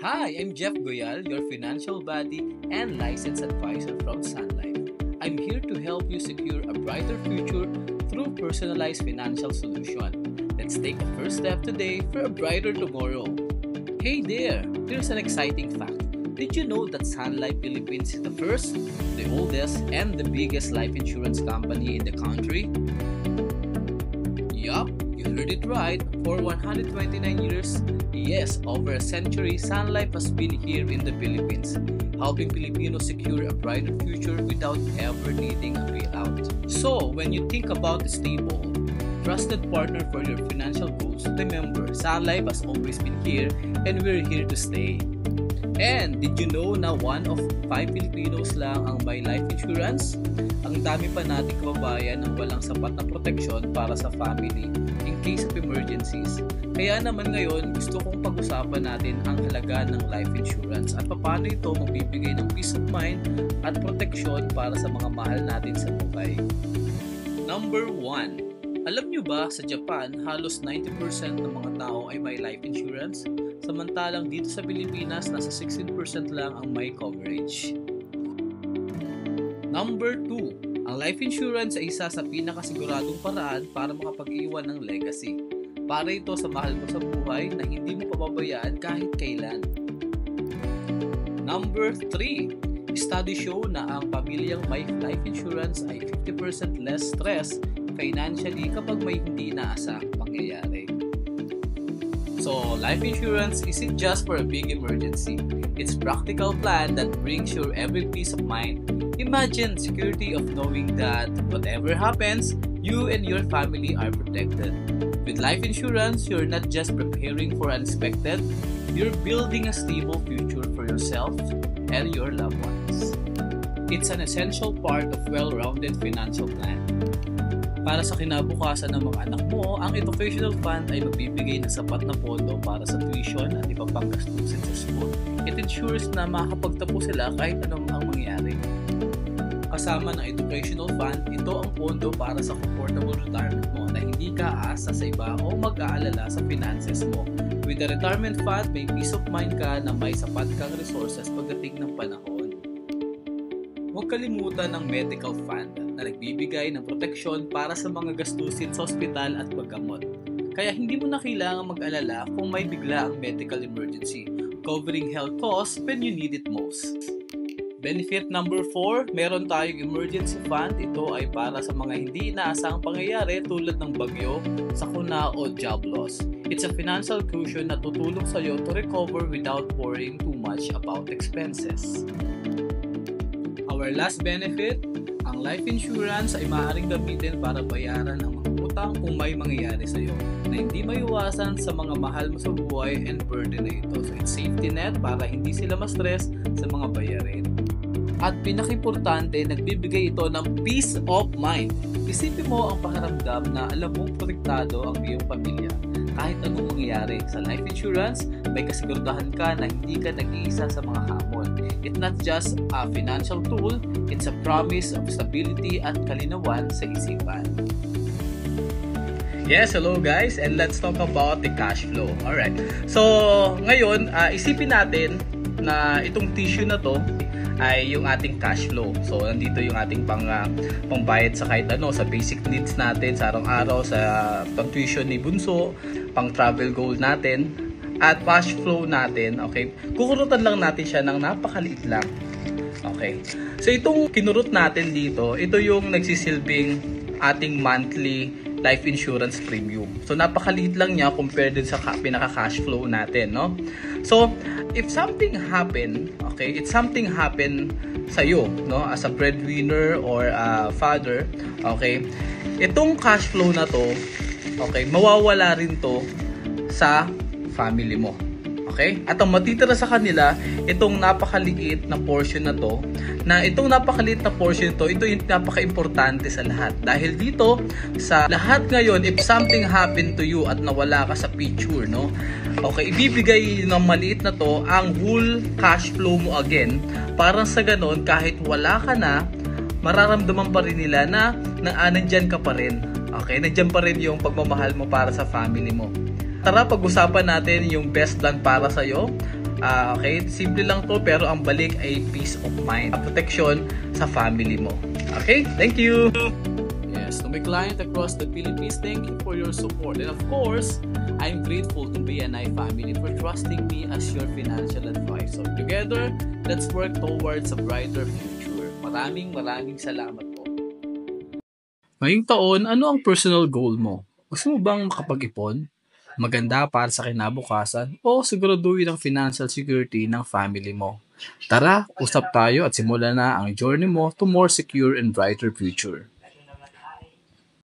Hi, I'm Jeff Goyal, your financial buddy and licensed advisor from Sun Life. I'm here to help you secure a brighter future through personalized financial solution. Let's take the first step today for a brighter tomorrow. Hey there, here's an exciting fact. Did you know that Sun Life Philippines is the first, the oldest, and the biggest life insurance company in the country? Yup, you heard it right. For 129 years, yes, over a century, Sun Life has been here in the Philippines, helping Filipinos secure a brighter future without ever needing a bailout. So, when you think about a stable, trusted partner for your financial goals, remember, Sun Life has always been here and we're here to stay. And did you know na 1 of 5 Filipinos lang ang may life insurance? Ang dami pa nating kababayan ang walang sapat na proteksyon para sa family in case of emergencies. Kaya naman ngayon, gusto kong pag-usapan natin ang halaga ng life insurance at paano ito magbibigay ng peace of mind at proteksyon para sa mga mahal natin sa buhay. Number 1. Alam nyo ba sa Japan, halos 90% ng mga tao ay may life insurance? Samantalang dito sa Pilipinas, nasa 16% lang ang may coverage. Number 2. Ang life insurance ay isa sa pinakasiguradong paraan para makapag-iwan ng legacy. Para ito sa mahal mo sa buhay na hindi mo pababayaan kahit kailan. Number 3. Study show na ang pamilyang may life insurance ay 50% less stress financially kapag may hindi inaasahang pangyayari. So, life insurance isn't just for a big emergency. It's a practical plan that brings you every peace of mind. Imagine security of knowing that whatever happens, you and your family are protected. With life insurance, you're not just preparing for unexpected, you're building a stable future for yourself and your loved ones. It's an essential part of well-rounded financial plan. Para sa kinabukasan ng mga anak mo, ang educational fund ay magbibigay ng sapat na pondo para sa tuition at iba pang gastusin sa school. It ensures na makakapagtapos sila kahit anong ang mangyari. Kasama ng educational fund, ito ang pondo para sa comfortable retirement mo na hindi ka aasa sa iba o mag-aalala sa finances mo. With the retirement fund, may peace of mind ka na may sapat kang resources pagdating ng panahon. Huwag kalimutan ng medical fund na nagbibigay ng proteksyon para sa mga gastusin sa ospital at paggamot. Kaya hindi mo na kailangan mag-alala kung may bigla ang medical emergency, covering health costs when you need it most. Benefit number 4, meron tayong emergency fund. Ito ay para sa mga hindi inaasahang pangyayari tulad ng bagyo, sakuna o job loss. It's a financial cushion na tutulong sa iyo to recover without worrying too much about expenses. Our last benefit, ang life insurance ay maaaring gamitin para bayaran ang mga utang kung may mangyayari sa iyo na hindi maiwasan sa mga mahal mo sa buhay and burden na ito. So it's safety net para hindi sila ma-stress sa mga bayarin. At pinaka-importante, nagbibigay ito ng peace of mind. Isipin mo ang pakiramdam na alam mong protektado ang iyong pamilya. Kahit anong mangyayari sa life insurance, may kasiguraduhan ka na hindi ka nag-iisa sa mga hamon. It's not just a financial tool, it's a promise of stability at kalinawan sa isipan. Yes, hello guys, and let's talk about the cash flow. Alright, so ngayon, isipin natin na itong tissue na to ay yung ating cash flow. So nandito yung ating pangbayad sa kahit ano, sa basic needs natin sa araw-araw, sa pang-tuition ni bunso, pang-travel goal natin, at cash flow natin. Okay, kukurutan lang natin siya ng napakaliit lang. Okay, so itong kinurot natin dito, ito yung nagsisilbing ating monthly life insurance premium. So napakaliit lang niya compared din sa pinaka-cash flow natin, no? So if something happen, okay, if something happen sa iyo, no, as a breadwinner or a father, okay, itong cash flow na to, okay, mawawala rin to sa family mo. Okay? At ang matitira sa kanila, itong napakaliit na portion na to, itong napakaliit na portion to, ito yung napaka-importante sa lahat. Dahil dito, sa lahat ngayon, if something happened to you at nawala ka sa picture, no? Okay, ibibigay ng maliit na to ang whole cash flow mo again. Parang sa ganon, kahit wala ka na, mararamdaman pa rin nila na nandyan ka pa rin. Okay, nandyan pa rin yung pagmamahal mo para sa family mo. Tara, pag-usapan natin yung best plan para sa'yo Okay, simple lang to pero ang balik ay peace of mind, protection sa family mo. Okay, thank you! Yes, to my client across the Philippines, thank you for your support. And of course, I'm grateful to BNI family for trusting me as your financial advisor. Together, let's work towards a brighter future. Maraming salamat po. Ngayong taon, ano ang personal goal mo? Gusto mo bang makapag-ipon? Maganda para sa kinabukasan o siguraduhin ang financial security ng family mo? Tara, usap tayo at simulan na ang journey mo to more secure and brighter future.